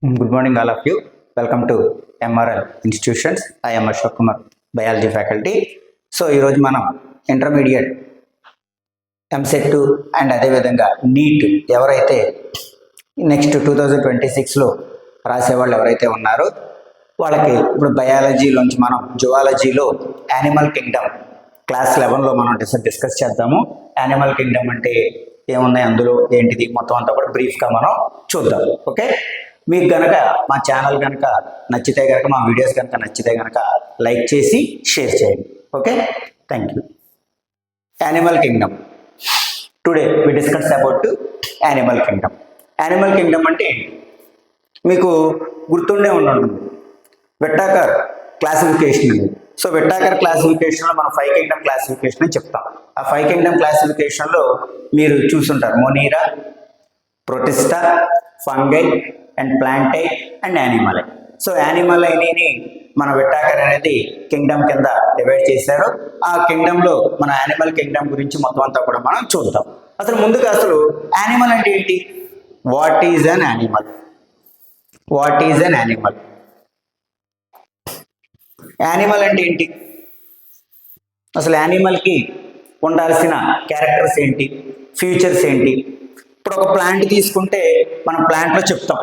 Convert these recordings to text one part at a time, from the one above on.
Good morning, all of you. Welcome to MRL Institutions. I am Ashok Kumar, Biology faculty. So ఈరోజు మనం intermediate EAMCET and అదేవిధంగా neat ఎవరైతే next 2026లో రాసేవాళ్ళు ఎవరైతే ఉన్నారో వాళ్ళకి ఇప్పుడు బయాలజీలోంచి మనం జువాలజీలో యానిమల్ కింగ్డమ్ క్లాస్ 11లో మనం డిస్కస్ చేద్దాము. యానిమల్ కింగ్డమ్ అంటే ఏమున్నాయి, అందులో ఏంటిది మొత్తం అంతా కూడా బ్రీఫ్గా మనం చూద్దాం. ఓకే, మీకు కనుక మా ఛానల్ కనుక నచ్చితే కనుక, మా వీడియోస్ కనుక నచ్చితే కనుక లైక్ చేసి షేర్ చేయండి. Okay, thank you. Animal kingdom. Today we discuss about animal kingdom. Animal kingdom అంటే మీకు గుర్తుండే ఉంటుంది, విట్టాకర్ క్లాసిఫికేషన్ అనేది. సో విట్టాకర్ క్లాసిఫికేషన్లో మనం 5 కింగ్డమ్ క్లాసిఫికేషన్ అని చెప్తాం. ఆ 5 కింగ్డమ్ క్లాసిఫికేషన్లో మీరు చూసుంటారు Monera, Protista, Fungi and Plantae and animal. So animal అయినని మన విట్టాకర్ అనేది కింగ్డమ్ కింద డివైడ్ చేశారు. ఆ కింగ్డమ్లో మన యానిమల్ కింగ్డమ్ గురించి మొత్తం అంతా కూడా మనం చూద్దాం. అసలు ముందుగా అసలు యానిమల్ అంటే ఏంటి? What is an animal? What is an animal? Animal అంటే ఏంటి? అసలు యానిమల్కి ఉండాల్సిన క్యారెక్టర్స్ ఏంటి, ఫీచర్స్ ఏంటి? ఇప్పుడు ఒక ప్లాంట్ తీసుకుంటే మనం ప్లాంట్లో చెప్తాం,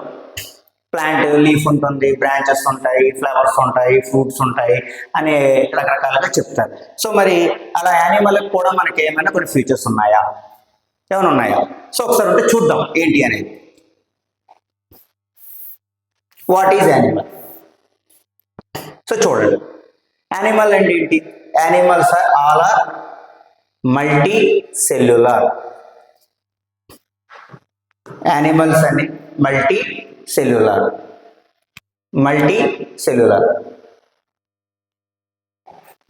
ప్లాంట్ లీఫ్ ఉంటుంది, బ్రాంచెస్ ఉంటాయి, ఫ్లవర్స్ ఉంటాయి, ఫ్రూట్స్ ఉంటాయి అనే రకరకాలుగా చెప్తారు. సో మరి అలా యానిమల్కి కూడా మనకి ఏమైనా కొన్ని ఫీచర్స్ ఉన్నాయా, ఏమైనా ఉన్నాయా? సో ఒకసారి ఉంటే చూద్దాం ఏంటి అనేది. What is animal? సో చూడండి, యానిమల్ అంటే ఏంటి? Animals are all are multicellular. Animals అని మల్టీ సెల్యులార్. Multicellular.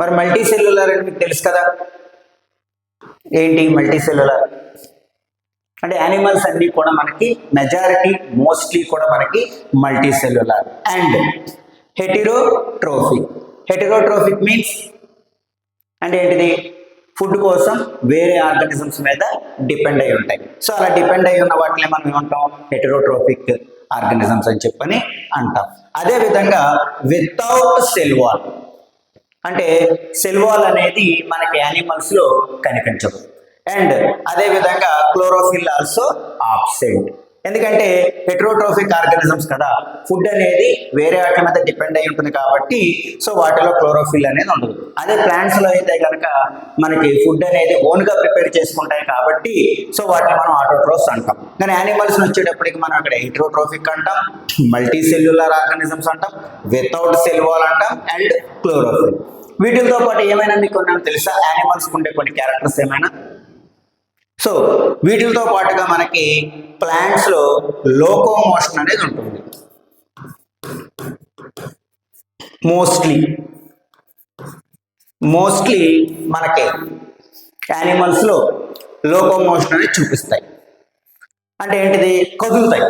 మరి మల్టీ సెల్యులార్ అంటే మీకు తెలుసు కదా ఏంటి మల్టీ సెల్యులార్ అంటే? యానిమల్స్ అన్ని కూడా మనకి మెజారిటీ మోస్ట్లీ కూడా మనకి multi cellular and heterotrophic. Heterotrophic means అంటే ఏంటిది? ఫుడ్ కోసం వేరే ఆర్గానిజమ్స్ మీద డిపెండ్ అయి ఉంటాయి. సో అలా డిపెండ్ అయి ఉన్న వాటిని మనం ఏమంటాం? హెటిరోట్రోఫిక్ ఆర్గానిజమ్స్ అని చెప్పని అంటాం. అదేవిధంగా వితౌట్ సెల్ వాల్ అంటే సెల్ వాల్ అనేది మనకి యానిమల్స్లో కనిపించదు. అండ్ అదేవిధంగా క్లోరోఫిల్ ఆల్సో ఆబ్సెంట్. ఎందుకంటే హెటరోట్రోఫిక్ ఆర్గానిజమ్స్ కదా, ఫుడ్ అనేది వేరే వాటి మీద డిపెండ్ అయి ఉంటుంది కాబట్టి సో వాటిలో క్లోరోఫిల్ అనేది ఉండదు. అదే ప్లాంట్స్లో అయితే కనుక మనకి ఫుడ్ అనేది ఓన్గా ప్రిపేర్ చేసుకుంటాయి కాబట్టి సో వాటిని మనం ఆటోట్రోఫ్స్ అంటాం. కానీ యానిమల్స్ వచ్చేటప్పటికి మనం అక్కడ హెటరోట్రోఫిక్ అంటాం, మల్టీ సెల్యులర్ ఆర్గానిజమ్స్ అంటాం, వితౌట్ సెల్ వాల్ అంటాం అండ్ క్లోరోఫిల్. వీటితో పాటు ఏమైనా మీకు ఉన్నాయో తెలుసా? యానిమల్స్ ఉండే కొన్ని క్యారెక్టర్స్ ఏమైనా? సో వీటితో పాటుగా మనకి ప్లాంట్స్లో లోకోమోషన్ అనేది ఉంటుంది. మోస్ట్లీ మనకి యానిమల్స్లో లోకోమోషన్ అనేది చూపిస్తాయి. అంటే ఏంటిది? కదులుతాయి.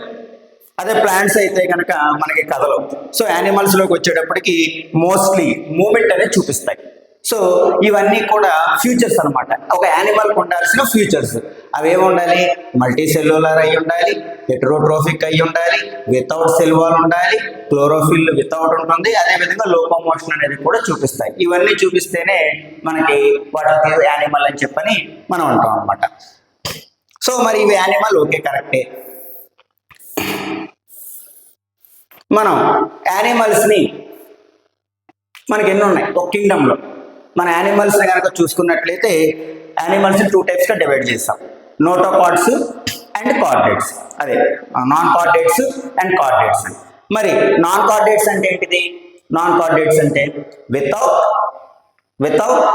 అదే ప్లాంట్స్ అయితే కనుక మనకి కదలవు. సో యానిమల్స్లోకి వచ్చేటప్పటికి మోస్ట్లీ మూమెంట్ అనేది చూపిస్తాయి. సో ఇవన్నీ కూడా ఫ్యూచర్స్ అనమాట. ఒక యానిమల్కి ఉండాల్సిన ఫ్యూచర్స్ అవి ఏమి ఉండాలి? మల్టీ సెల్యులర్ అయి ఉండాలి, హెటరోట్రోఫిక్ అయి ఉండాలి, వితౌట్ సెల్ వాల్ ఉండాలి, క్లోరోఫిల్ వితౌట్ ఉంటుంది, అదేవిధంగా లోకోమోషన్ అనేది కూడా చూపిస్తాయి. ఇవన్నీ చూపిస్తేనే మనకి వాటికి యానిమల్ అని చెప్పని మనం అంటాం అనమాట. సో మరి ఇవి యానిమల్ ఓకే, కరెక్టే. మనం యానిమల్స్ని మనకి ఎన్ని ఉన్నాయి ఒక కింగ్డమ్లో? మన యానిమల్స్ని కనుక చూసుకున్నట్లయితే యానిమల్స్ని 2 టైప్స్గా డివైడ్ చేస్తాం, నోటోకార్డ్స్ అండ్ కార్డేట్స్. అదే నాన్ కార్డేట్స్ అండ్ కార్డేట్స్. మరి నాన్ కార్డేట్స్ అంటే ఏంటిది? నాన్ కార్డేట్స్ అంటే వితౌట్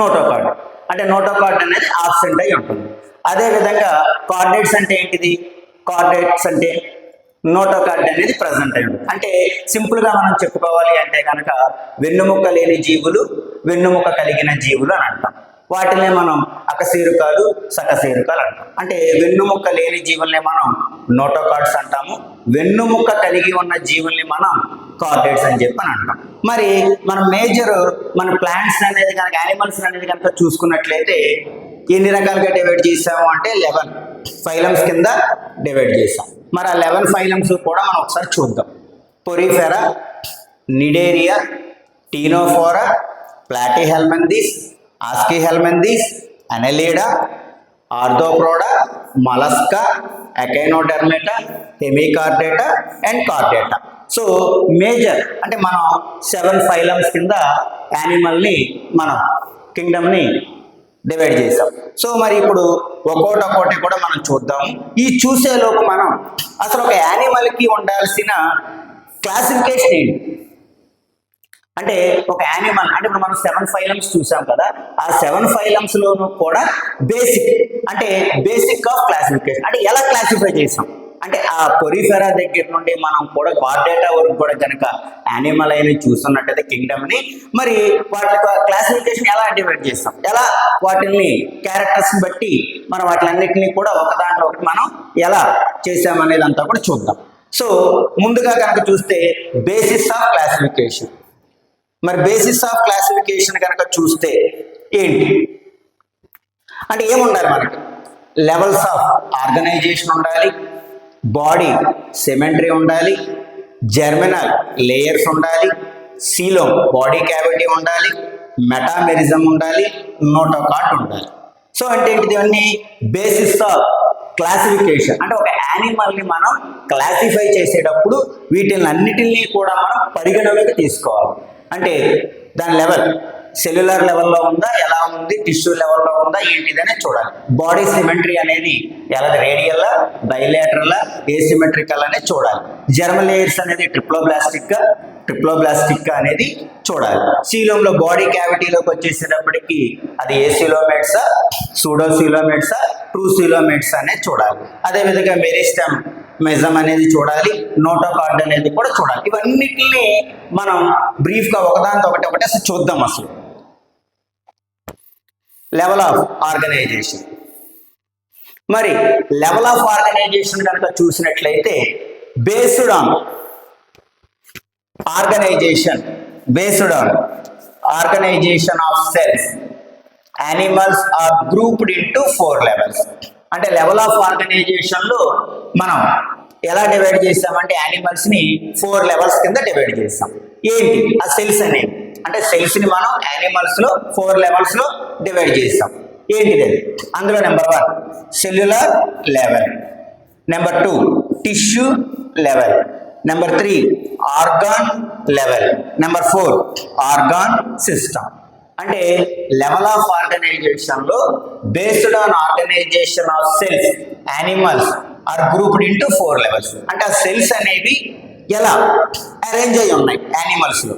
నోటోకార్డ్. అంటే నోటోకార్డ్ అనేది ఆబ్సెంట్ అయి ఉంటుంది. అదేవిధంగా కార్డేట్స్ అంటే ఏంటిది? కార్డేట్స్ అంటే నోటోకార్డ్ అనేది ప్రజెంట్ అయి ఉంటుంది. అంటే సింపుల్గా మనం చెప్పుకోవాలి అంటే కనుక వెన్నుముక్క లేని జీవులు, వెన్నుముక్క కలిగిన జీవులు అని అంటాం. వాటినే మనం అకశేరుకాలు, సకశేరుకాలు అంటాం. అంటే వెన్నుముక్క లేని జీవుల్ని మనం నోటోకార్డ్స్ అంటాము, వెన్నుముక్క కలిగి ఉన్న జీవుల్ని మనం కార్డేట్స్ అని చెప్పి అంటాం. మరి మన మేజర్ మన ప్లాంట్స్ అనేది కనుక, యానిమల్స్ అనేది కనుక చూసుకున్నట్లయితే ఎన్ని రకాలుగా డివైడ్ చేసాము అంటే 11 ఫైలమ్స్ కింద డివైడ్ చేసాం. మరి ఆ 11 ఫైలమ్స్ కూడా మనం ఒకసారి చూద్దాం. Porifera, Cnidaria, Ctenophora, Platyhelminthes, Aschelminthes, Annelida, Arthropoda, Mollusca, Echinodermata, Hemichordata and Chordata. So major అంటే మనం 7 ఫైలమ్స్ కింద యానిమల్ని మనం కింగ్డమ్ని డివైడ్ చేసాం. సో మరి ఇప్పుడు ఒక్కోటి కూడా మనం చూద్దాం. ఈ చూసేలోపు మనం అసలు ఒక యానిమల్కి ఉండాల్సిన క్లాసిఫికేషన్ ఏంటి అంటే, ఒక యానిమల్ అంటే ఇప్పుడు మనం 7 ఫైలమ్స్ చూసాం కదా, ఆ 7 ఫైలమ్స్ లోనూ కూడా బేసిక్ ఆఫ్ క్లాసిఫికేషన్ అంటే ఎలా క్లాసిఫై చేసాం అంటే ఆ పొరిఫెరా దగ్గర నుండి మనం కూడా కార్డేటా వరకు కూడా కనుక యానిమల్ అయిన చూస్తున్నట్టయితే కింగ్డమ్ ని, మరి వాటి క్లాసిఫికేషన్ ఎలా డివైడ్ చేస్తాం, ఎలా వాటిని క్యారెక్టర్స్ బట్టి మనం వాటిలన్నిటిని కూడా ఒకదాంట్లో ఒకటి మనం ఎలా చేసామనేది అంతా కూడా చూద్దాం. సో ముందుగా కనుక చూస్తే బేసిస్ ఆఫ్ క్లాసిఫికేషన్. మరి బేసిస్ ఆఫ్ క్లాసిఫికేషన్ కనుక చూస్తే ఏంటి అంటే ఏముండాలి మనకి? లెవెల్స్ ఆఫ్ ఆర్గనైజేషన్ ఉండాలి, బాడీ సిమెట్రీ ఉండాలి, జర్మినల్ లేయర్స్ ఉండాలి, సీలోమ్ బాడీ క్యావిటీ ఉండాలి, మెటామెరిజం ఉండాలి, నోటోకాట్ ఉండాలి. సో అంటే ఏంటిది? ఇవన్నీ బేసిస్ ఆఫ్ క్లాసిఫికేషన్. అంటే ఒక యానిమల్ని మనం క్లాసిఫై చేసేటప్పుడు వీటిని అన్నిటినీ కూడా మనం పరిగణలోకి తీసుకోవాలి. అంటే దాని లెవెల్ సెల్యులర్ లెవెల్లో ఉందా, ఎలా ఉంది, టిష్యూ లెవెల్లో ఉందా, ఏంటిదనే చూడాలి. బాడీ సిమెట్రీ అనేది ఎలా, రేడియల్లా, బైలేటరల్లా, ఏసిమెట్రికల్ అనేది చూడాలి. జర్మల్ లేయర్స్ అనేది ట్రిప్లోబ్లాస్టిక్ అనేది చూడాలి. సీలోమ్లో బాడీ క్యావిటీలోకి వచ్చేసేటప్పటికి అది ఏసీలోమేట్సా, సూడోసీలోమేట్సా, ట్రూసీలోమేట్స్ అనేది చూడాలి. అదేవిధంగా మెరిస్టమ్ మెజం అనేది చూడాలి, నోటోకార్డ్ అనేది కూడా చూడాలి. ఇవన్నిటిని మనం బ్రీఫ్గా ఒకదానితో ఒకటి అసలు చూద్దాం. అసలు లెవెల్ ఆఫ్ ఆర్గనైజేషన్. మరి లెవెల్ ఆఫ్ ఆర్గనైజేషన్ కనుక చూసినట్లయితే based on organization of cells, animals are grouped into 4 levels. అంటే లెవెల్ ఆఫ్ ఆర్గనైజేషన్ లో మనం ఎలా డివైడ్ చేస్తామంటే యానిమల్స్ ని 4 లెవెల్స్ కింద డివైడ్ చేస్తాం. ఏంటి ఆ సెల్స్ అనేవి అంటే సెల్స్ ని మనం యానిమల్స్ లో 4 లెవెల్స్ లో డివైడ్ చేస్తాం. ఏంటిది అది? అందులో number 1 cellular level, number 2 tissue level, number 3 organ level, number 4 organ system. అంటే లెవెల్ ఆఫ్ ఆర్గనైజేషన్ లో based on organization of cells, animals are grouped into 4 levels. అంటే ఆ సెల్స్ అనేవి ఎలా అరేంజ్ అయ్యి ఉన్నాయి యానిమల్స్ లో,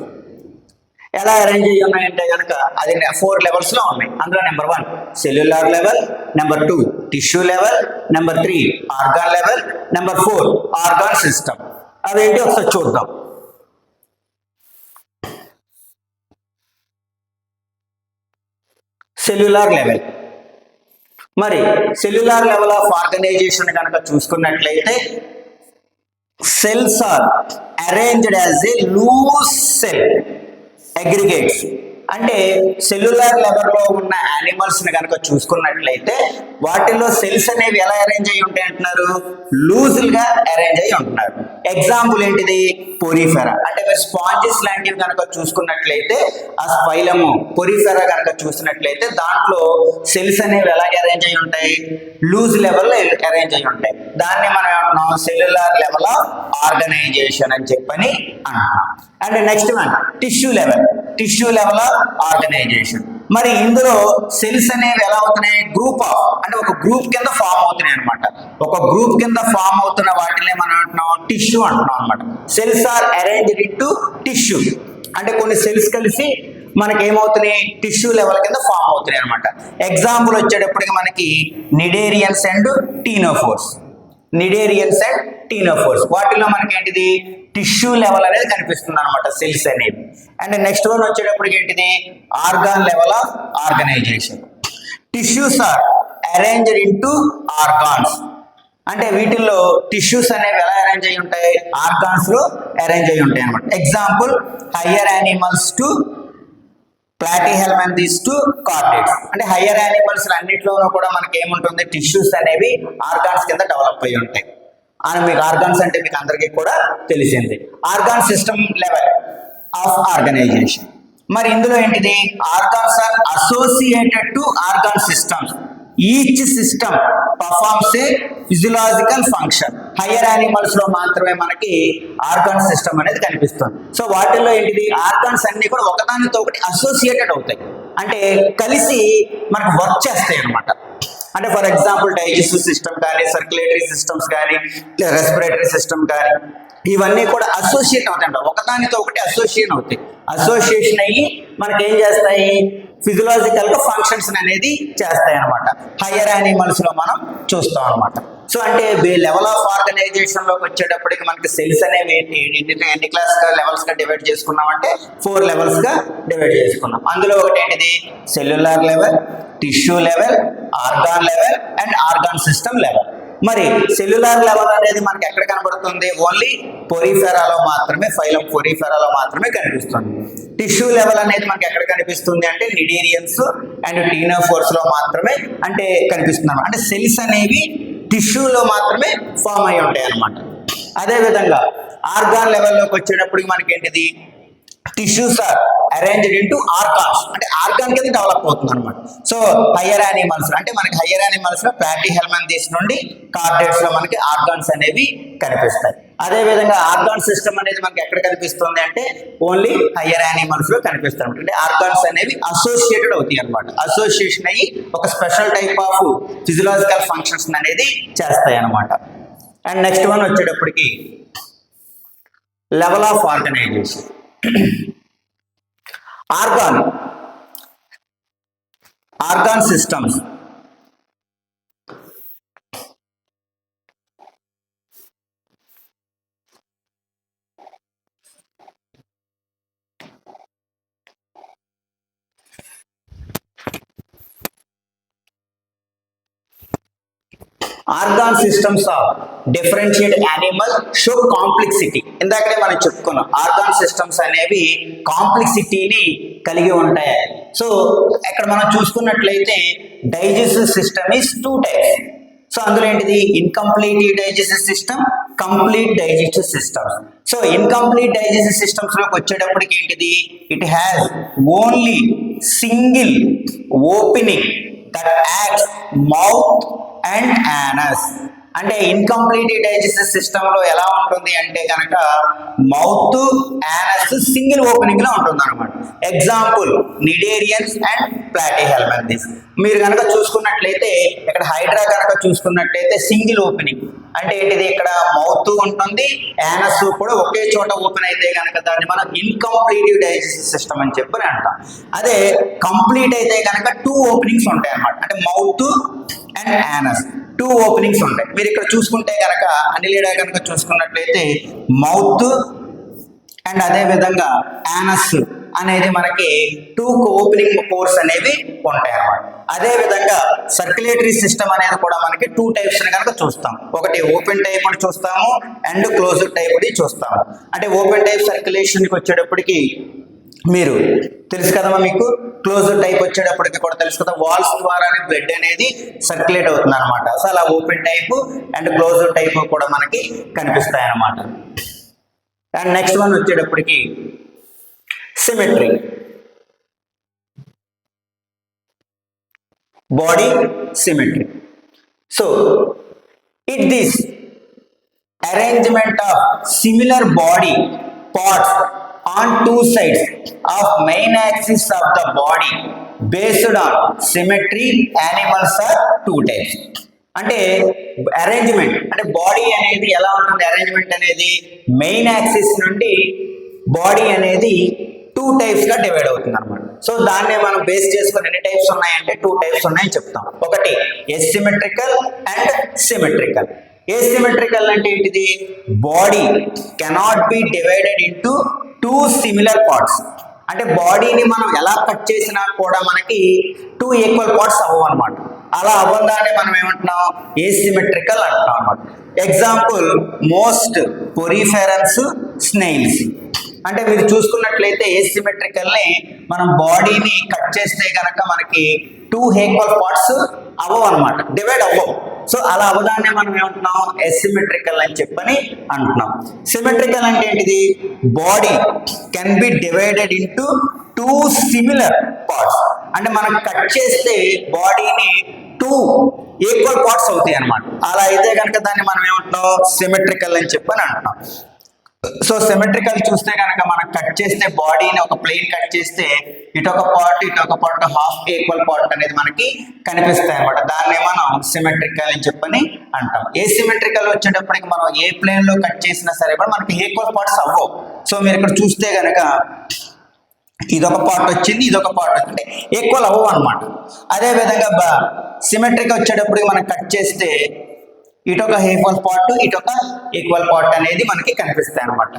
ఎలా అరేంజ్ అయ్యి ఉన్నాయంటే కనుక అది 4 లెవెల్స్ లో ఉన్నాయి. అందులో number 1 cellular level, number 2 tissue level, number 3 organ level, number 4 organ system. అదేంటి ఒకసారి చూద్దాం. Cellular level. మరి సెల్యులార్ లెవెల్ ఆఫ్ ఆర్గనైజేషన్ కనుక చూసుకున్నట్లయితే cells are arranged as a loose cell aggregates. అంటే సెల్యులార్ లెవెల్లో ఉన్న యానిమల్స్ ని కనుక చూసుకున్నట్లయితే వాటిలో సెల్స్ అనేవి ఎలా అరేంజ్ అయ్యి ఉంటాయి అంటున్నారు? లూజ్గా అరేంజ్ అయ్యి ఉంటున్నారు. ఎగ్జాంపుల్ ఏంటిది? పొరిఫెరా. అంటే మీరు స్పాంజెస్ లాంటివి కనుక చూసుకున్నట్లయితే ఆ స్పైలము పొరిఫెరా కనుక చూసినట్లయితే దాంట్లో సెల్స్ అనేవి ఎలా అరేంజ్ అయ్యి ఉంటాయి? లూజ్ లెవెల్లో అరేంజ్ అయ్యి ఉంటాయి. దాన్ని మనం ఏమంటున్నాం? సెల్యులార్ లెవెల్ ఆఫ్ ఆర్గనైజేషన్ అని చెప్పని అంటున్నాం. And next one tissue level of organization. మరి ఇందులో సెల్స్ అనేవి ఎలా అవుతున్నాయి? గ్రూప్ ఆఫ్ అంటే ఒక గ్రూప్ కింద ఫామ్ అవుతున్నాయి అనమాట. ఒక గ్రూప్ కింద ఫామ్ అవుతున్న వాటిని మనం అంటున్నాం టిష్యూ అంటున్నాం అనమాట. Cells are arranged into tissue. అంటే కొన్ని సెల్స్ కలిసి మనకి ఏమవుతున్నాయి? టిష్యూ లెవెల్ కింద ఫామ్ అవుతున్నాయి అనమాట. ఎగ్జాంపుల్ వచ్చేటప్పటికి మనకి నిడేరియన్స్ అండ్ టీనోఫోర్స్. వాటిలో మనకి ఏంటిది? టిష్యూ లెవెల్ అనేది కనిపిస్తుంది అనమాట సెల్స్ అనేవి. అండ్ నెక్స్ట్ వన్ వచ్చేటప్పటికి ఏంటిది? Organ level of organization. Tissues are arranged into organs. అంటే వీటిల్లో టిష్యూస్ అనేవి ఎలా అరేంజ్ అయ్యి ఉంటాయి? ఆర్గాన్స్ లో అరేంజ్ అయ్యి ఉంటాయి అనమాట. Example higher animals to Platyhelminthes to chordates. అంటే హయ్యర్ యానిమల్స్ అన్నింటిలోనూ కూడా మనకి ఏముంటుంది? టిష్యూస్ అనేవి ఆర్గాన్స్ కింద డెవలప్ అయ్యి ఉంటాయి. అని మీకు ఆర్గాన్స్ అంటే మీకు అందరికీ కూడా తెలిసింది. Organ system level of organization. మరి ఇందులో ఏంటిది, organs are associated to organ systems. Each system performs a physiological function. Higher animals లో మాత్రమే మనకి ఆర్గాన్ సిస్టమ్ అనేది కనిపిస్తుంది. సో వాటిల్లో ఏంటిది, ఆర్గాన్స్ అన్ని కూడా ఒకదానితో ఒకటి అసోసియేటెడ్ అవుతాయి, అంటే కలిసి మనకు వర్క్ చేస్తాయి అన్నమాట. అంటే ఫర్ ఎగ్జాంపుల్ డైజెస్టివ్ సిస్టమ్ కానీ, సర్క్యులేటరీ సిస్టమ్స్ కానీ, రెస్పిరేటరీ సిస్టమ్ కానీ, ఇవన్నీ కూడా అసోసియేట్ అవుతాయంట, ఒకదానితో ఒకటి అసోసియేషన్ అవుతాయి. అసోసియేషన్ అయ్యి మనకి ఏం చేస్తాయి, ఫిజియలాజికల్ గా ఫంక్షన్స్ అనేది చేస్తాయి అనమాట. హయ్యర్ యానిమల్స్ లో మనం చూస్తాం అనమాట. సో అంటే లెవెల్ ఆఫ్ ఆర్గనైజేషన్ లోకి వచ్చేటప్పటికి మనకి సెల్స్ అనేవి ఎన్ని క్లాస్ గా లెవెల్స్ గా డివైడ్ చేసుకున్నామంటే 4 లెవెల్స్ గా డివైడ్ చేసుకున్నాం. అందులో ఒకటి ఏంటిది, cellular level, tissue level, organ level and organ system level. మరి సెల్యులార్ లెవెల్ అనేది మనకి ఎక్కడ కనబడుతుంది, ఓన్లీ పొరిఫెరాలో మాత్రమే, ఫైలం పొరిఫెరాలో మాత్రమే కనిపిస్తుంది. టిష్యూ లెవెల్ అనేది మనకి ఎక్కడ కనిపిస్తుంది అంటే నిడేరియన్స్ అండ్ టీనోఫోర్స్ లో మాత్రమే అంటే కనిపిస్తుంది. అంటే సెల్స్ అనేవి టిష్యూలో మాత్రమే ఫామ్ అయి ఉంటాయి అన్నమాట. అదేవిధంగా ఆర్గాన్ లెవెల్లోకి వచ్చేటప్పటికి మనకి ఏంటిది, tissues are arranged into organs, అంటే ఆర్గాన్ కింద డెవలప్ అవుతుంది అనమాట. సో హయ్యర్ యానిమల్స్ అంటే మనకి హయ్యర్ యానిమల్స్ లో ప్లాటిహెల్మంథస్ నుండి కార్డేట్స్ లో మనకి ఆర్గాన్స్ అనేవి కనిపిస్తాయి. అదే విధంగా ఆర్గాన్ సిస్టమ్ అనేది మనకి ఎక్కడ కనిపిస్తుంది అంటే ఓన్లీ హయ్యర్ యానిమల్స్ లో కనిపిస్తాయి. అంటే ఆర్గాన్స్ అనేవి అసోసియేటెడ్ అవుతాయి అనమాట. అసోసియేషన్ అయ్యి ఒక special type of physiological functions అనేది చేస్తాయి అనమాట. అండ్ నెక్స్ట్ వన్ వచ్చేటప్పటికి level of organization. Organ systems organ systems of differentiate animal show complexity. ఇందాకనే మనం చెప్పుకున్నాం, ఆర్గాన్ సిస్టమ్స్ అనేవి కాంప్లెక్సిటీని కలిగి ఉంటాయి. సో ఇక్కడ మనం చూసుకున్నట్లయితే digestive system is 2 types. So అందులో ఏంటిది, incomplete digestive system, complete digestive systems. So incomplete digestive systems లోకి వచ్చేటప్పటికి ఏంటిది, it has only single opening that acts mouth and anus. అంటే ఇన్కంప్లీట్ డైజెస్టివ్ సిస్టమ్ లో ఎలా ఉంటుంది అంటే కనుక మౌత్, యానస్ సింగిల్ ఓపెనింగ్ లో ఉంటుంది అనమాట. Example cnidarians and Platyhelminthes. మీరు కనుక చూసుకున్నట్లయితే ఇక్కడ హైడ్రా కనుక చూసుకున్నట్లయితే సింగిల్ ఓపెనింగ్, అంటే ఏంటిది, ఇక్కడ మౌత్ ఉంటుంది, యానస్ కూడా ఒకే చోట ఓపెన్ అయితే కనుక దాన్ని మనం ఇన్కంప్లీట్ డైజెస్టివ్ సిస్టమ్ అని చెప్పి అంటాం. అదే కంప్లీట్ అయితే కనుక 2 ఓపెనింగ్స్ ఉంటాయి అన్నమాట. అంటే మౌత్ అండ్ యానస్ 2 ఓపెనింగ్స్ ఉంటాయి. మీరు ఇక్కడ చూసుకుంటే కనుక అనిలీడా కనుక చూసుకున్నట్లయితే మౌత్ అండ్ అదే విధంగా యానస్ అనేది మనకి 2 ఓపెనింగ్ పోర్స్ అనేవి ఉంటాయి అన్నమాట. అదే విధంగా సర్క్యులేటరీ సిస్టమ్ అనేది కూడా మనకి 2 టైప్స్ కనుక చూస్తాం. ఒకటి ఓపెన్ టైప్ అని చూస్తాము అండ్ క్లోజ్డ్ టైప్ అని చూస్తాము. అంటే ఓపెన్ టైప్ సర్క్యులేషన్కి వచ్చేటప్పటికి మీరు తెలుసు కదమ్మా, మీకు క్లోజ్డ్ టైప్ వచ్చేటప్పటికి కూడా తెలుసు కదా, వాల్స్ ద్వారానే బ్లడ్ అనేది సర్క్యులేట్ అవుతుంది అనమాట. సో అలా open type and closed type కూడా మనకి కనిపిస్తాయి అన్నమాట. అండ్ నెక్స్ట్ వన్ వచ్చేటప్పటికి symmetry. Body symmetry. So it this arrangement of similar body parts on 2 sides of main axis of the body based on symmetry. Animals are 2 types. అంటే arrangement అంటే body అనేది ఎలా ఉంటుంది, అరేంజ్మెంట్ అనేది main axis నుండి body అనేది 2 types గా divide అవుతుంది అనమాట. సో దాన్ని మనం బేస్ చేసుకుని ఎన్ని టైప్స్ ఉన్నాయంటే 2 టైప్స్ ఉన్నాయని చెప్తాం. ఒకటి ఎసిమెట్రికల్ అండ్ సిమెట్రికల్. ఏసిమెట్రికల్ అంటే ఏంటిది, body cannot be divided into 2 similar parts. అంటే బాడీని మనం ఎలా కట్ చేసినా కూడా మనకి 2 ఈక్వల్ పార్ట్స్ అవ్వవు అనమాట. అలా అవ్వదాన్ని మనం ఏమంటున్నాం, ఏసిమెట్రికల్ అంటున్నాం అనమాట. Example most poriferans snails. అంటే మీరు చూసుకున్నట్లయితే ఏసిమెట్రికల్ని మనం బాడీని కట్ చేస్తే కనుక మనకి 2 ఈక్వల్ పార్ట్స్ అవ్వవు అనమాట, డివైడ్ అవ్వవు. సో అలా అవదాన్ని మనం ఏమంటున్నాం, ఎసిమెట్రికల్ అని చెప్పని అంటున్నాం. సిమెట్రికల్ అంటే ఏంటిది, body can be divided into two similar parts. అంటే మనం కట్ చేస్తే బాడీని టూ ఈక్వల్ పార్ట్స్ అవుతాయి అన్నమాట. అలా అయితే కనుక దాన్ని మనం ఏమంటున్నాం, సిమెట్రికల్ అని చెప్పని అంటున్నాం. సో సిమెట్రికల్ చూస్తే కనుక మనం కట్ చేస్తే బాడీని ఒక ప్లేన్ కట్ చేస్తే ఇటొక పార్ట్ హాఫ్ ఈక్వల్ పార్ట్ అనేది మనకి కనిపిస్తాయి అన్నమాట. దాన్ని మనం సిమెట్రికల్ అని చెప్పని అంటాం. ఏ సిమెట్రికల్ వచ్చేటప్పటికి మనం ఏ ప్లేన్ లో కట్ చేసినా సరే కూడా మనకి ఈక్వల్ పార్ట్స్ అవ్వవు. సో మీరు ఇక్కడ చూస్తే కనుక ఇదొక పార్ట్ వచ్చింది, ఇదొక పార్ట్ వచ్చింది, ఈక్వల్ అవ్వవు అనమాట. అదే విధంగా సిమెట్రిక్ వచ్చేటప్పటికి మనం కట్ చేస్తే ఇటొక ఈక్వల్ పార్ట్, ఇటొక ఈక్వల్ పార్ట్ అనేది మనకి కనిపిస్తాయి అనమాట.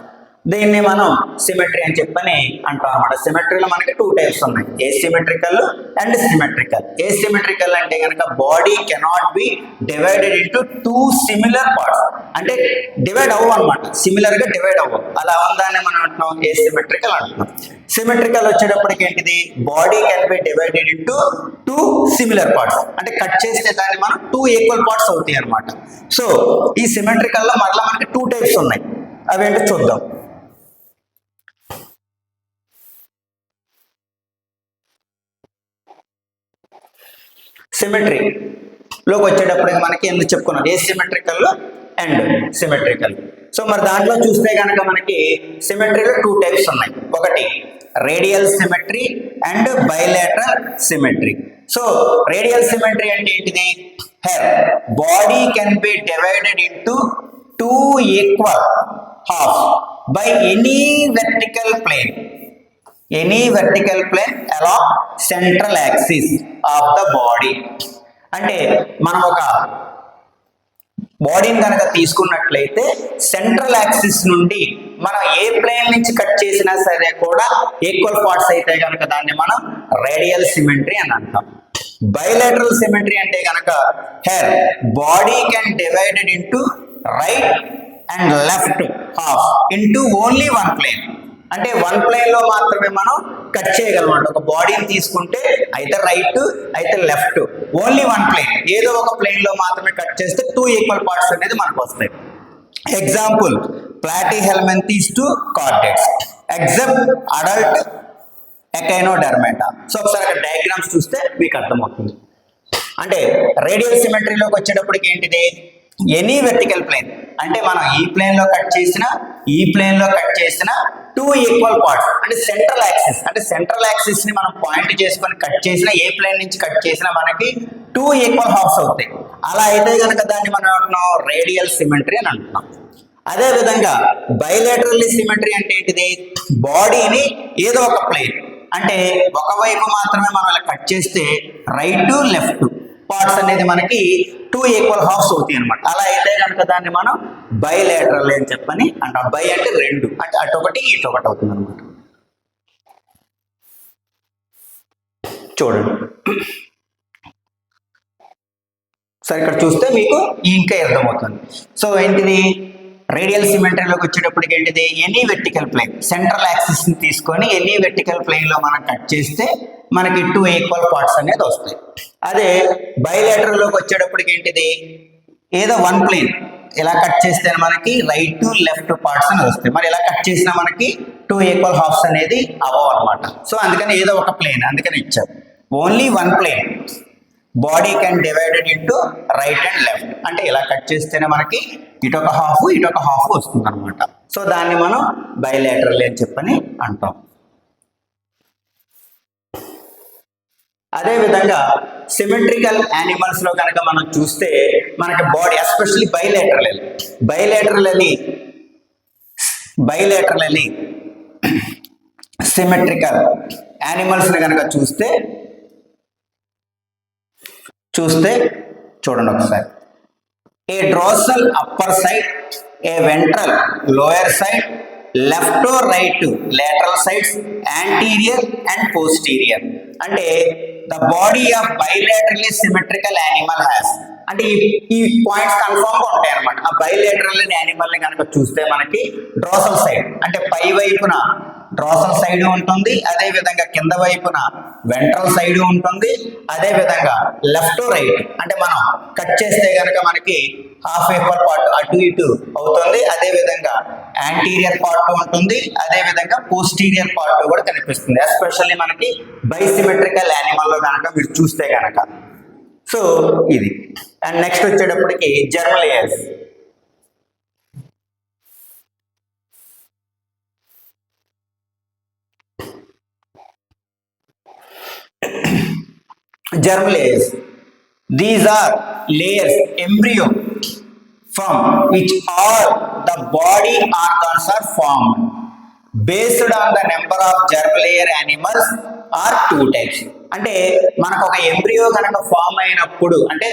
దీన్ని మనం సిమెట్రీ అని చెప్పని అంటాం అనమాట. సిమెట్రీలో మనకి టూ టైప్స్ ఉన్నాయి, ఏసిమెట్రికల్ అండ్ సిమెట్రికల్. ఏసిమెట్రికల్ అంటే కనుక body cannot be divided into two similar parts, అంటే డివైడ్ అవ్వవు అనమాట, సిమిలర్ గా డివైడ్ అవ్వవు. అలా ఉందాన్ని మనం అంటున్నాం ఏసిమెట్రికల్ అంటున్నాం. సిమెట్రికల్ వచ్చేటప్పటికి ఏంటిది, body can be divided into two similar parts, అంటే కట్ చేస్తే దాన్ని మనం టూ ఈక్వల్ పార్ట్స్ అవుతాయి అనమాట. సో ఈ సిమెట్రికల్ లో మరలా మనకి టూ టైప్స్ ఉన్నాయి, అవేంటో చూద్దాం. సిమెట్రీ లోకి వచ్చేటప్పటికి మనకి ఎందుకు చెప్పుకున్నాం, ఏసిమెట్రికల్ అండ్ సిమెట్రికల్. సో మరి దాంట్లో చూస్తే కనుక మనకి సిమెట్రీలో టూ టైప్స్ ఉన్నాయి, ఒకటి radial symmetry and bilateral symmetry. So radial symmetry అంటే ఏంటిది, her body can be divided into two equal half by any vertical plane, any vertical plane along central axis of the body. అంటే మనం ఒక బాడీని కనుక తీసుకున్నట్లయితే సెంట్రల్ యాక్సిస్ నుండి మనం ఏ ప్లేన్ నుంచి కట్ చేసినా సరే కూడా ఈక్వల్ పార్ట్స్ అయితే కనుక దాన్ని మనం రేడియల్ సిమెట్రీ అని అంటాం. బైలేటరల్ సిమెట్రీ అంటే కనుక her body can divided into right and left half into only one plane, అంటే వన్ ప్లేన్ లో మాత్రమే మనం కట్ చేయగలం. ఒక బాడీని తీసుకుంటే అయితే రైట్ అయితే లెఫ్ట్, ఓన్లీ వన్ ప్లేన్, ఏదో ఒక ప్లేన్ లో మాత్రమే కట్ చేస్తే టూ ఈక్వల్ పార్ట్స్ అనేది మనకు వస్తాయి. Example Platyhelminthes to chordates except adult Echinodermata. So ఒకసారి అక్కడ డయాగ్రామ్స్ చూస్తే మీకు అర్థమవుతుంది. అంటే రేడియల్ సిమెట్రీలోకి వచ్చేటప్పటికి ఏంటిది, ఎనీ వెర్టికల్ ప్లేన్, అంటే మనం ఈ ప్లేన్ లో కట్ చేసిన ఈ ప్లేన్ లో కట్ చేసిన టూ ఈక్వల్ పార్ట్స్, అంటే సెంట్రల్ యాక్సిస్, అంటే సెంట్రల్ యాక్సిస్ ని మనం పాయింట్ చేసుకొని కట్ చేసిన ఏ ప్లేన్ నుంచి కట్ చేసినా మనకి టూ ఈక్వల్ హాఫ్స్ అవుతాయి. అలా అయితే కనుక దాన్ని మనం అంటున్నాం రేడియల్ సిమెట్రీ అని అంటున్నాం. అదే విధంగా బైలేటరల్ సిమెట్రీ అంటే ఏంటిది, బాడీని ఏదో ఒక ప్లేన్, అంటే ఒకవైపు మాత్రమే మనం ఇలా కట్ చేస్తే రైట్ లెఫ్ట్ పార్ట్స్ అనేది మనకి టూ ఈక్వల్ హాఫ్స్ అవుతాయి అనమాట. అలా అయితే కనుక దాన్ని మనం బైలేటరల్ అని చెప్పని అంటాం. బై అంటే రెండు, అంటే అటొకటి ఇటొకటి అవుతుంది అనమాట. చూడండి సరే, ఇక్కడ చూస్తే మీకు ఇంకా అర్థమవుతుంది. సో ఏంటిది, రేడియల్ సిమెట్రీలోకి వచ్చేటప్పటికి ఏంటిది, any vertical plane, central axis ని తీసుకొని ఎనీ వెర్టికల్ ప్లేన్ లో మనం కట్ చేస్తే మనకి టూ ఈక్వల్ పార్ట్స్ అనేది వస్తాయి. అదే బైలేటరల్ లోకి వచ్చేటప్పటికి ఏంటిది, ఏదో వన్ ప్లేన్ ఇలా కట్ చేస్తే మనకి రైట్ లెఫ్ట్ పార్ట్స్ అని వస్తాయి. మరి ఇలా కట్ చేసినా మనకి టూ ఈక్వల్ హాఫ్స్ అనేది అవ్వవు అనమాట. సో అందుకని ఏదో ఒక ప్లేన్, అందుకని ఇచ్చారు only one plane, body can divided into right and left, అంటే ఇలా కట్ చేస్తేనే మనకి ఇటొక హాఫ్ వస్తుంది అనమాట. సో దాన్ని మనం బైలేటరల్ అని చెప్పని అంటాం. అదే విధంగా సిమెట్రికల్ యానిమల్స్ లో కనుక మనం చూస్తే మనకి body especially bilateral symmetrical animals ని కనుక చూస్తే చూడండి ఒకసారి, a dorsal upper side, a ventral lower side, left or right lateral sides, anterior and posterior. అంటే the body of bilaterally symmetrical animal has, అంటే ఈ పాయింట్స్ కన్ఫర్మ్ గా ఉంటాయి అనమాట. ఆ బైలేటరల్ యానిమల్ ని కనుక చూస్తే మనకి డ్రోసల్ సైడ్, అంటే పై వైపున డ్రాసల్ సైడ్ ఉంటుంది, అదే విధంగా కింద వైపున వెంట్రల్ సైడ్ ఉంటుంది, అదే విధంగా లెఫ్ట్ రైట్ అంటే మనం కట్ చేస్తే కనుక మనకి హాఫ్ ఈక్వల్ పార్ట్ అటు ఇటు అవుతుంది, అదే విధంగా యాంటీరియర్ పార్ట్ ఉంటుంది, అదే విధంగా పోస్టీరియర్ పార్ట్ కూడా కనిపిస్తుంది, ఎస్పెషల్లీ మనకి బైసిమెట్రికల్ యానిమల్ లో కనుక మీరు చూస్తే కనుక. సో ఇది. అండ్ నెక్స్ట్ వచ్చేటప్పటికి germ layers. Germ layers. These are layers embryo from which all the body organs are formed. Based on the number of germ layer animals are two types. అంటే మనకు ఒక ఎంబ్రియో కనుక form అయినప్పుడు అంటే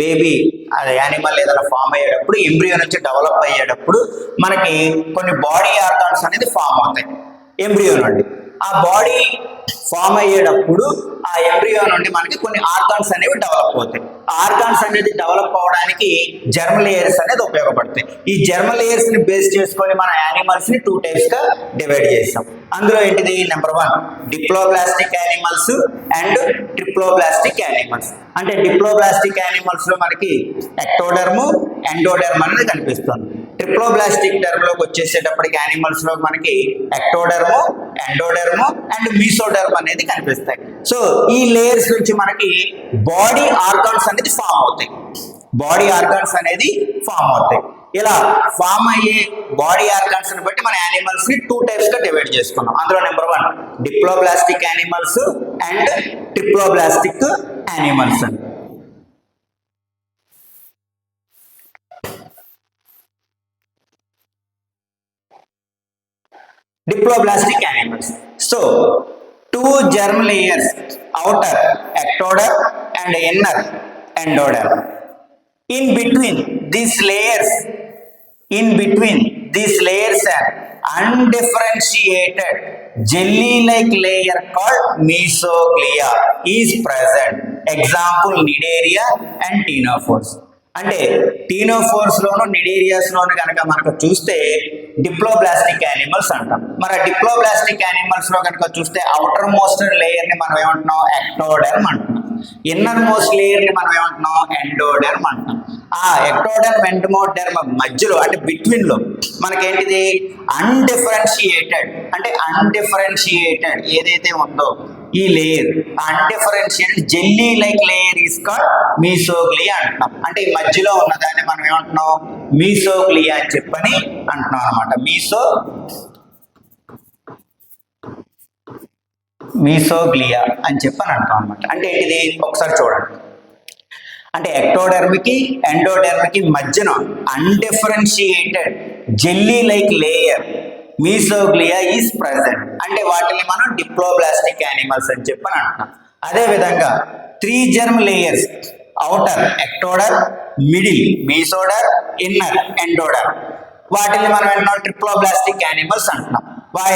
baby అది animal ఏదైనా form అయ్యేటప్పుడు embryo నుంచి డెవలప్ అయ్యేటప్పుడు మనకి కొన్ని బాడీ ఆర్గాన్స్ అనేది ఫామ్ అవుతాయి ఎంబ్రియో నుండి. ఆ బాడీ ఫామ్ అయ్యేటప్పుడు ఆ ఎంబ్రియో నుండి మనకి కొన్ని ఆర్గాన్స్ అనేవి డెవలప్ అవుతాయి. ఆర్గాన్స్ అనేది డెవలప్ అవడానికి జర్మ్ లేయర్స్ అనేది ఉపయోగపడతాయి. ఈ జర్మ్ లేయర్స్ ని బేస్ చేసుకొని మన యానిమల్స్ ని 2 టైప్స్ గా డివైడ్ చేస్తాం. అందులో ఏంటిది, number 1 diploblastic animals and triploblastic animals. అంటే డిప్లోబ్లాస్టిక్ యానిమల్స్ లో మనకి ఎక్టోడర్మ్, ఎండోడర్మ్ అనేది కనిపిస్తుంది. ట్రిప్లోబ్లాస్టిక్ టర్మ్ లోకి వచ్చేసేటప్పటికి యానిమల్స్ లో మనకి ఎక్టోడర్మ్, ఎండోడర్మ్ అండ్ మీసోడర్మ్ అనేది కనిపిస్తాయి. సో ఈ లేయర్స్ నుంచి మనకి బాడీ ఆర్గాన్స్ అనేది ఫామ్ అవుతాయి. బాడీ ఆర్గాన్స్ అనేది ఫామ్ అవుతాయి. ఇలా ఫామ్ అయ్యే బాడీ ఆర్గాన్స్ ని బట్టి మన యానిమల్స్ ని 2 టైప్స్ గా డివైడ్ చేసుకున్నాం. అందులో number 1 diploblastic animals and triploblastic animals అని. Diploblastic animals. So, 2 germ layers, outer ectoderm and inner endoderm. In between these layers an undifferentiated jelly-like layer called mesoglea is present. Example, Cnidaria and Ctenophores. అంటే టీనోఫోర్స్ లోను నిడేరియాస్ లోను కనుక మనకు చూస్తే diploblastic animals అంటాం. మరి diploblastic animals లో కనుక చూస్తే అవుటర్ మోస్ట్ లేయర్ ని మనం ఏమంటున్నాం, ఎక్టోడర్మ్ అంటున్నాం. ఇన్నర్ మోస్ట్ లేయర్ ని మనం ఏమంటున్నాం, ఎండోడర్మ్ అంటున్నాం. ఆ ఎక్టోడర్మ్ ఎండోడర్మ్ మధ్యలో అంటే బిట్వీన్ లో మనకేంటిది అన్డిఫరెన్షియేటెడ్ అంటే అన్డిఫరెన్షియేటెడ్ ఏదైతే ఉందో ఈ layer undifferentiated jelly like layer is called mesoglea అంటున్నాం. అంటే ఈ మధ్యలో ఉన్నదాన్ని మనం ఏమంటున్నాం, మీసోగ్లియా అని చెప్పని అంటున్నాం అనమాట. మీసోగ్లియా అని చెప్పని అంటాం అనమాట. అంటే ఏంటిది ఒకసారి చూడండి. అంటే ఎక్టోడర్మ్కి ఎండోడర్మ్కి మధ్యన undifferentiated jelly like layer mesoglea is present. అంటే వాటిని మనం డిప్లోబ్లాస్టిక్ యానిమల్స్ అని చెప్పని అంటున్నాం. అదే విధంగా 3 germ layers, outer ectoderm, middle mesoderm, inner endoderm, వాటిని మనం ఏంటంటే ట్రిప్లోబ్లాస్టిక్ యానిమల్స్ అంటున్నాం.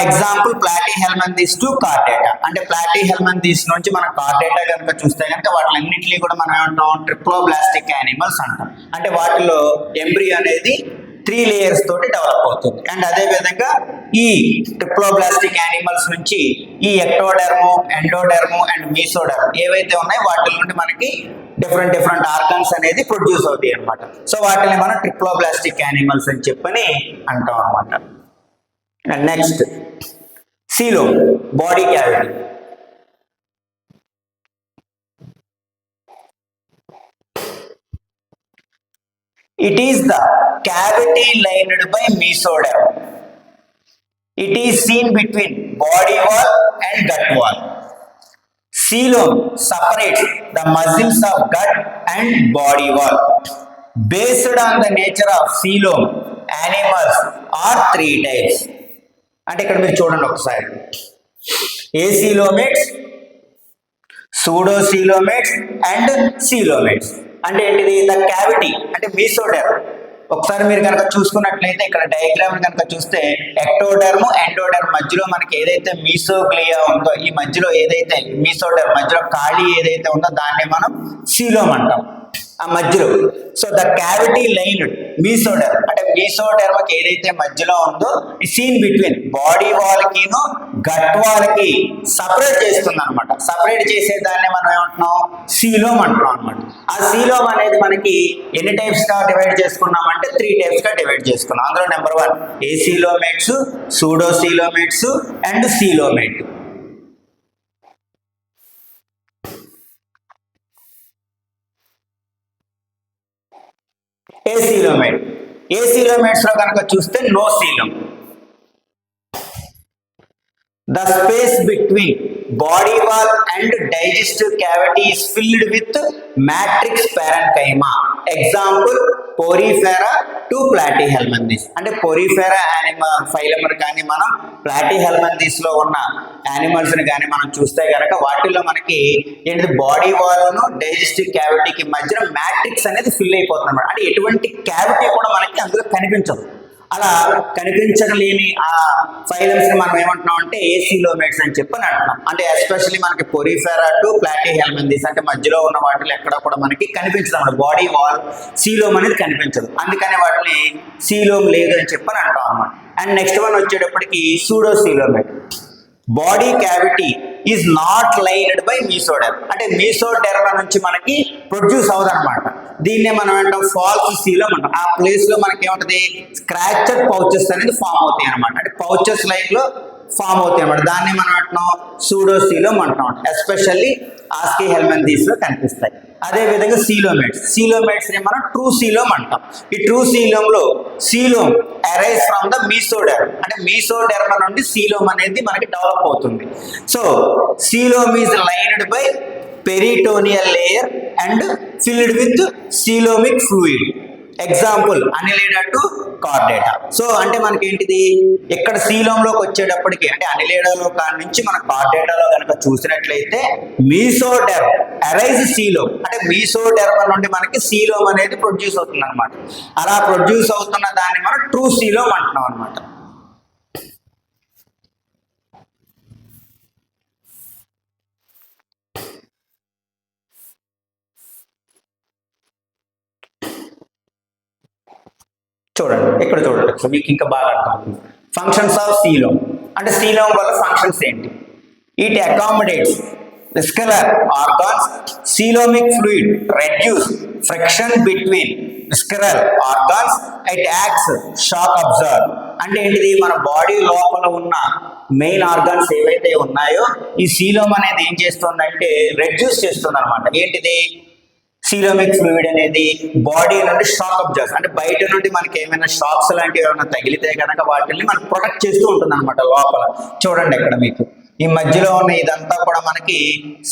Example Platyhelminthes to Chordata. అంటే ప్లాటీహెల్మింథస్ నుంచి మనం కార్డేటా కనుక చూస్తే కనుక వాటిలన్నింటినీ కూడా మనం ఏమంటాం, ట్రిప్లోబ్లాస్టిక్ యానిమల్స్ అంటాం. అంటే వాటిలో ఎంబ్రియో అనేది 3 layers తోటి డెవలప్ అవుతుంది. అండ్ అదే విధంగా ఈ ట్రిప్లోబ్లాస్టిక్ యానిమల్స్ నుంచి ఈ ఎక్టోడర్ము, ఎండోడర్ము అండ్ మీసోడర్మ్ ఏవైతే ఉన్నాయో వాటి నుండి మనకి డిఫరెంట్ ఆర్గాన్స్ అనేది ప్రొడ్యూస్ అవుతాయి అనమాట. సో వాటిని మనం ట్రిప్లోబ్లాస్టిక్ యానిమల్స్ అని చెప్పని అంటాం అనమాట. And next coelom, body cavity. It is the cavity lined by mesoderm. It is seen between body wall and gut wall. Coelom separates the muscles of gut and body wall. Based on the nature of coelom, animals are 3 types. అంటే ఇక్కడ మీరు చూడండి ఒకసారి, ఏసీలోమేట్స్, pseudocoelomates and coelomates. అంటే ఏంటిది, the cavity అంటే mesoderm. ఒకసారి మీరు కనుక చూసుకున్నట్లయితే ఇక్కడ డయాగ్రామ్ కనుక చూస్తే ఎక్టోడర్మ్, ఎండోడర్మ్ మధ్యలో మనకి ఏదైతే మీసోగ్లియా ఉందో ఈ మధ్యలో ఏదైతే మీసోడర్మ్ మధ్యలో ఖాళీ ఏదైతే ఉందో దాన్ని మనం సీలోమ్ అంటాం. ఆ మధ్యలో. So the cavity lined mesoderm అంటే మీసోడెర్మకి ఏదైతే మధ్యలో ఉందో ఈ సీన్ బిట్వీన్ బాడీ వాల్కిను గట్ వాల్కి సపరేట్ చేస్తుంది అనమాట. సపరేట్ చేసే దాన్ని మనం ఏమంటున్నాం, సీలోమ్ అంటున్నాం అనమాట. ఆ సీలోమ్ అనేది మనకి ఎన్ని టైప్స్ గా డివైడ్ చేసుకున్నాం అంటే 3 టైప్స్ గా డివైడ్ చేసుకున్నాం. అందులో number 1 acoelomates, pseudocoelomates and coelomate. Acoelomate, acoelomates లో కనుక చూస్తే no coelom. The space between body wall and digestive cavity is filled with matrix parenchyma. Example, Porifera to Platyhelminthes. అంటే Porifera animal phylum కానీ మనం Platyhelminthes లో ఉన్న యానిమల్స్ ని కానీ మనం చూస్తే కనుక వాటిలో మనకి ఏంటి బాడీ వాల్ ను డైజెస్టివ్ క్యావిటీకి మధ్యన మ్యాట్రిక్స్ అనేది ఫిల్ అయిపోతుంది అన్నమాట. అంటే ఎటువంటి క్యావిటీ కూడా మనకి అందులో కనిపించదు. అలా కనిపించలేని ఆ ఫైలమ్స్ ని మనం ఏమంటున్నాం అంటే ఏసీలోమేట్స్ అని చెప్పని అంటున్నాం. అంటే ఎస్పెషల్లీ మనకి పొరిఫెరా టు ప్లాటీహెల్మింథెస్ అంటే మధ్యలో ఉన్న వాటిలో ఎక్కడ కూడా మనకి కనిపించదు అన్నమాట. బాడీ వాల్ సీలోమ్ అనేది కనిపించదు, అందుకని వాటిని సీలోమ్ లేదు అని చెప్పని అంటాం అన్నమాట. అండ్ నెక్స్ట్ వన్ వచ్చేటప్పటికి pseudocoelomate. Body cavity is not lined by mesoderm అంటే మీసోడెర్మా నుంచి మనకి ప్రొడ్యూస్ అవుతుంది అనమాట. దీన్నే మనం అంటాం ఫాల్స్ సీలోమ్ అంటాం. ఆ ప్లేస్ లో మనకి ఏముంటది, స్క్రాచర్ పౌచెస్ అనేది ఫామ్ అవుతాయి అనమాట. అంటే పౌచెస్ లైక్ లో ఫామ్ అవుతాయి అనమాట. దాన్ని మనం అంటున్నాం సూడోసీలోమ్ అంటున్నాం. ఎస్పెషల్లీ ఆస్కిహెల్మింథెస్ లో కనిపిస్తాయి. అదే విధంగా సీలోమేట్స్, సీలోమేట్స్ ని మనం ట్రూ సీలోమ్ అంటాం. ఈ ట్రూ సీలోమ్ లో coelom arise from the mesoderm అంటే మీసోడెర్మా నుండి సీలోమ్ అనేది మనకి డెవలప్ అవుతుంది. So coelom is lined by peritoneal layer and filled with coelomic fluid. Example Annelida to Chordata. So అంటే మనకి ఏంటిది, ఇక్కడ సీలోంలోకి వచ్చేటప్పటికి అంటే అనిలేడాలో కాడి నుంచి మన కార్డేటాలో కనుక చూసినట్లయితే మీసోడెర్మ్ అరైజ్ సీలోమ్ అంటే మీసోడెర్మా నుండి మనకి సీలోమ్ అనేది ప్రొడ్యూస్ అవుతుంది అనమాట. అలా ప్రొడ్యూస్ అవుతున్న దాన్ని మనం ట్రూ సీలోమ్ అంటున్నాం అనమాట. చూడండి ఇక్కడ చూడండి, సో మీకు ఇంకా బాగా అర్థం. ఫంక్షన్స్ ఆఫ్ సీలోమ్ అంటే సీలోమ్ వల్ల ఫంక్షన్స్ ఏంటి. It accommodates visceral organs, coelomic fluid reduce friction between visceral organs, it acts shock absorb అంటే ఏంటిది, మన బాడీ లోపల ఉన్న మెయిన్ ఆర్గాన్స్ ఏవైతే ఉన్నాయో ఈ సీలోమ్ అనేది ఏం చేస్తుందంటే రెడ్యూస్ చేస్తుంది అనమాట. ఏంటిది, సీలోమిక్ ఫ్లూయిడ్ అనేది బాడీ నుండి షాక్ అబ్జర్వ్స్ అంటే బయట నుండి మనకి ఏమైనా షాక్స్ లాంటివి ఏమైనా తగిలితే కనుక వాటిని మనకు ప్రొటెక్ట్ చేస్తూ ఉంటుంది అనమాట లోపల. చూడండి ఇక్కడ మీకు ఈ మధ్యలో ఉన్న ఇదంతా కూడా మనకి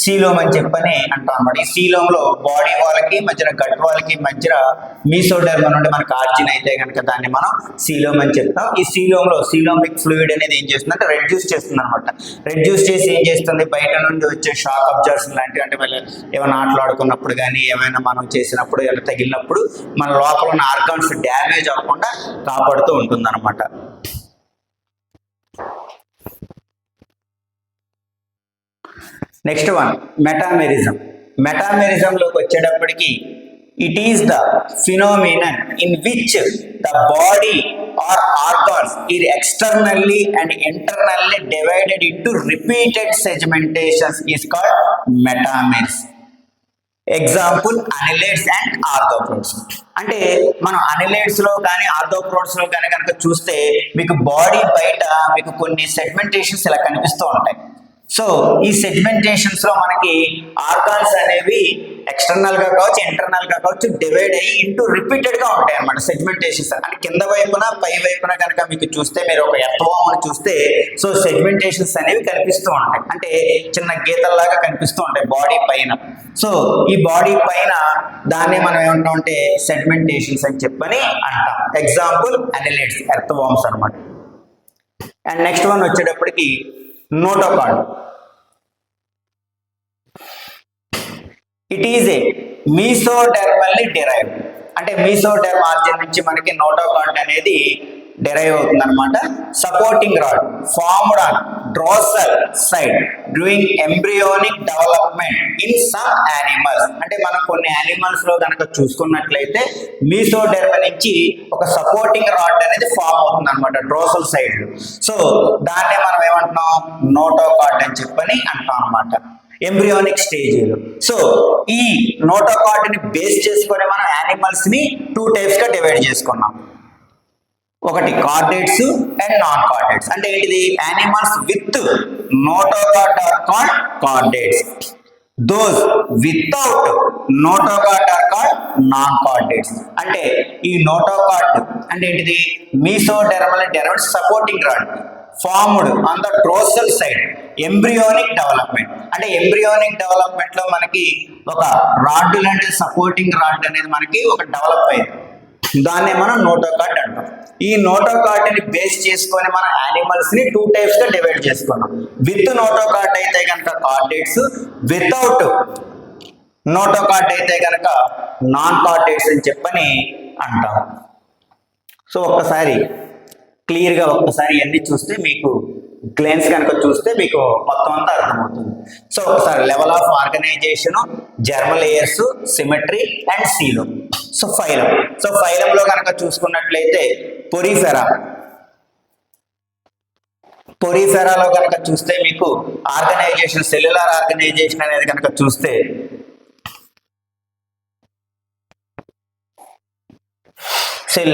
సీలోమ్ అని చెప్పని అంటాం అనమాట. ఈ సీలోమ్ లో బాడీ వాళ్ళకి మధ్యన గట్ వాళ్ళకి మధ్య మీసోడెర్మా నుండి మనకు ఆర్జిన్ అయితే కనుక దాన్ని మనం సీలోమ్ అని చెప్తాం. ఈ సీలోమ్ లో సీలోమిక్ ఫ్లూయిడ్ అనేది ఏం చేస్తుందంటే రెడ్యూస్ చేస్తుంది అనమాట. రెడ్యూస్ చేసి ఏం చేస్తుంది, బయట నుండి వచ్చే షాక్ అబ్జర్వ్స్ లాంటివి అంటే మళ్ళీ ఏమైనా ఆటలాడుకున్నప్పుడు కానీ ఏమైనా మనం చేసినప్పుడు ఏమైనా తగిలినప్పుడు మన లోపల ఉన్న ఆర్గాన్స్ డ్యామేజ్ అవ్వకుండా కాపాడుతూ ఉంటుంది అనమాట. Next one metamerism. మెటామెరిజంలోకి వచ్చేటప్పటికి it is the phenomenon in which the body or organs are externally and internally divided into repeated segmentations is called metamerism. Example annelids and arthropods. అంటే మనం అనిలేట్స్ లో కానీ ఆర్థోప్రోడ్స్ లో కానీ కనుక చూస్తే మీకు బాడీ బయట మీకు కొన్ని సెగ్మెంటేషన్స్ ఇలా కనిపిస్తూ ఉంటాయి. సో ఈ సెగ్మెంటేషన్స్ లో మనకి ఆర్గాన్స్ అనేవి ఎక్స్టర్నల్ గా కావచ్చు ఇంటర్నల్ గా కావచ్చు డివైడ్ అయ్యి ఇంటూ రిపీటెడ్ గా ఉంటాయి అన్నమాట సెగ్మెంటేషన్స్. అంటే కింద వైపున పై వైపున కనుక మీకు చూస్తే మీరు ఒక ఎర్త్వామ్ని చూస్తే సో సెగ్మెంటేషన్స్ అనేవి కనిపిస్తూ ఉంటాయి. అంటే చిన్న గీతల్లాగా కనిపిస్తూ ఉంటాయి బాడీ పైన. సో ఈ బాడీ పైన దాన్ని మనం ఏమంటాం అంటే సెగ్మెంటేషన్స్ అని చెప్పని అంటాం. ఎగ్జాంపుల్ అనిలేట్స్, ఎర్త్వామ్స్ అనమాట. అండ్ నెక్స్ట్ వన్ వచ్చేటప్పటికి notochord. It is a mesodermally derived అంటే మీసోడెర్మ్ ఆర్జిన్ నుంచి మనకి నోటోకార్డ్ అనేది డెరైవ్ అవుతుంది అనమాట. Supporting rod formed on dorsal side during embryonic development in some animals. అంటే మనం కొన్ని యానిమల్స్ లో కనుక చూసుకున్నట్లయితే మీసోడెర్మ నుంచి ఒక సపోర్టింగ్ రాడ్ అనేది ఫామ్ అవుతుంది అనమాట డ్రోసల్ సైడ్. సో దాన్నే మనం ఏమంటున్నాం, నోటోకార్డ్ అని చెప్పని అంటాం అనమాట ఎంబ్రియోనిక్ స్టేజీలో. సో ఈ నోటోకార్డ్ ని బేస్ చేసుకొని మనం యానిమల్స్ ని 2 టైప్స్ గా డివైడ్ చేసుకున్నాం. ఒకటి కార్డేట్స్ అండ్ నాన్ కార్డేట్స్. అంటే ఏంటిది, animals with notochord are called chordates, those without notochord are called non chordates. అంటే ఈ నోటోకార్డ్ అంటే ఏంటిది, mesodermal derived supporting rod formed on the dorsal side embryonic development. అంటే ఎంబ్రియోనిక్ డెవలప్మెంట్ లో మనకి ఒక రాడ్ లాంటి సపోర్టింగ్ రాడ్ అనేది మనకి ఒక డెవలప్ అయింది, దాన్నే మనం నోటోకార్డ్ అంటాం. ఈ నోటోకార్డ్ ని బేస్ చేసుకొని మన యానిమల్స్ ని 2 టైప్స్ గా డివైడ్ చేసుకున్నాం. విత్ నోటోకార్డ్ అయితే కనుక కార్డేట్స్, వితౌట్ నోటోకార్డ్ అయితే కనుక నాన్ కార్డేట్స్ అని చెప్పని అంటాం. సో ఒక్కసారి క్లియర్ గా ఒక్కసారి ఇవన్నీ చూస్తే మీకు గ్లెన్స్ కనుక చూస్తే మీకు మొత్తం అంతా అర్థమవుతుంది. సో ఒకసారి level of organisation, germinal layers, symmetry and coelom. So phylum. So ఫైలంలో కనుక చూసుకున్నట్లయితే పొరిఫెరాలో కనుక చూస్తే మీకు ఆర్గనైజేషన్, సెల్యులార్ ఆర్గనైజేషన్ అనేది కనుక చూస్తే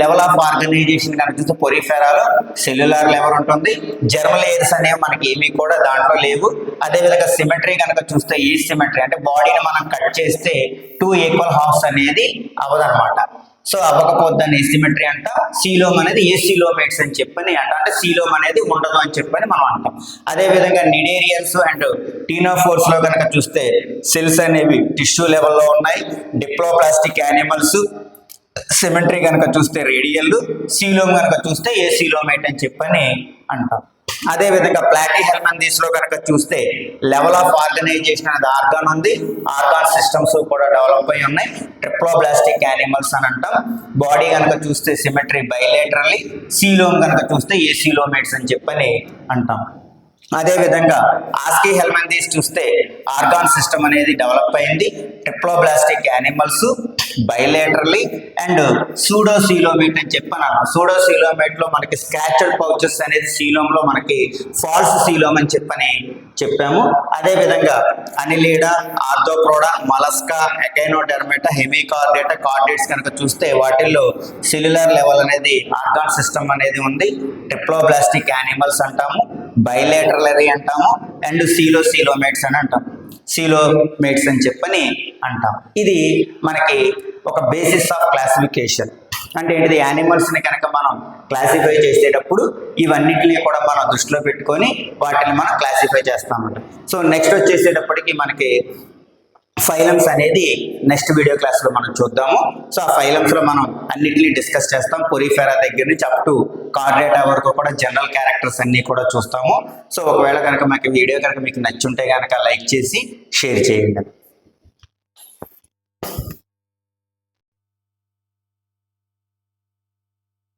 లెవెల్ ఆఫ్ ఆర్గనైజేషన్ కనుక చూస్తే పొరిఫెరాలో సెల్యులార్ లెవెల్ ఉంటుంది. జర్మల్ లేయర్స్ అనేవి మనకి ఏమీ కూడా దాంట్లో లేవు. అదేవిధంగా సిమెట్రీ కనుక చూస్తే ఈ సిమెట్రీ అంటే బాడీని మనం కట్ చేస్తే 2 ఈక్వల్ హాఫ్స్ అనేది అవదనమాట. సో అవ్వకపోద్దని సిమెట్రీ అంట. సీలోమ్ అనేది ఏ సీలోమేట్స్ అని చెప్పని అంట, అంటే సీలోమ్ అనేది ఉండదు అని చెప్పని మనం అంటాం. అదేవిధంగా నిడేరియన్స్ అండ్ టీనోఫోర్స్ లో కనుక చూస్తే సెల్స్ అనేవి టిష్యూ లెవెల్లో ఉన్నాయి. డిప్లోప్లాస్టిక్ యానిమల్స్. సిమెట్రీ కనుక చూస్తే రేడియల్, సీలోమ్ కనుక చూస్తే ఏ సీలోమేట్ అని చెప్పని అంటాం. అదేవిధంగా ప్లాటిహెల్మంథీస్ లో కనుక చూస్తే లెవెల్ ఆఫ్ ఆర్గనైజేషన్ అనేది ఆర్గాన్ ఉంది. ఆర్గాన్ సిస్టమ్స్ కూడా డెవలప్ అయి ఉన్నాయి. ట్రిప్లోబ్లాస్టిక్ యానిమల్స్ అని అంటాం. బాడీ కనుక చూస్తే సిమెట్రీ బైలేటరల్లీ, సీలోమ్ కనుక చూస్తే ఏ సీలోమేట్స్ అని చెప్పని అంటాం. అదేవిధంగా ఆస్కీ హెల్మంథీస్ చూస్తే ఆర్గాన్ సిస్టమ్ అనేది డెవలప్ అయింది. ట్రిప్లోబ్లాస్టిక్ యానిమల్స్, బైలేటరల్లీ అండ్ సూడోసీలోమేట్ అని చెప్పాను. సూడోసీలోమేట్ లో మనకి స్కాచర్డ్ పౌచెస్ అనేది సీలోమ్ లో మనకి ఫాల్స్ సీలోమ్ అని చెప్పాము. అదేవిధంగా అనిలీడా, ఆర్థోప్రోడా, మలస్కా, ఎకైనోడెర్మేటా, హెమికార్డేటా, కార్డేట్స్ కనుక చూస్తే వాటిల్లో సెల్యులర్ లెవెల్ అనేది ఆర్గాన్ సిస్టమ్ అనేది ఉంది. ట్రిప్లోబ్లాస్టిక్ యానిమల్స్ అంటాము, బైలేటరలరీ అంటాము అండ్ సీలోమేట్స్ అని అంటాం. సీలోమేట్స్ అని చెప్పని అంటాం. ఇది మనకి ఒక బేసిస్ ఆఫ్ క్లాసిఫికేషన్. అంటే ఏంటిది, యానిమల్స్ ని కనుక మనం క్లాసిఫై చేసేటప్పుడు ఇవన్నిటిని కూడా మనం దృష్టిలో పెట్టుకొని వాటిని మనం క్లాసిఫై చేస్తామన్నమాట. సో నెక్స్ట్ వచ్చేసేటప్పటికి మనకి ఫైలమ్స్ అనేది నెక్స్ట్ వీడియో క్లాస్లో మనం చూద్దాము. సో ఆ ఫైలమ్స్లో మనం అన్నిటిని డిస్కస్ చేస్తాం. పొరిఫెరా దగ్గర నుంచి అప్ టు కార్డేటా వరకు కూడా జనరల్ క్యారెక్టర్స్ అన్ని కూడా చూస్తాము. సో ఒకవేళ కనుక మాకు వీడియో కనుక మీకు నచ్చుంటే కనుక లైక్ చేసి షేర్ చేయండి.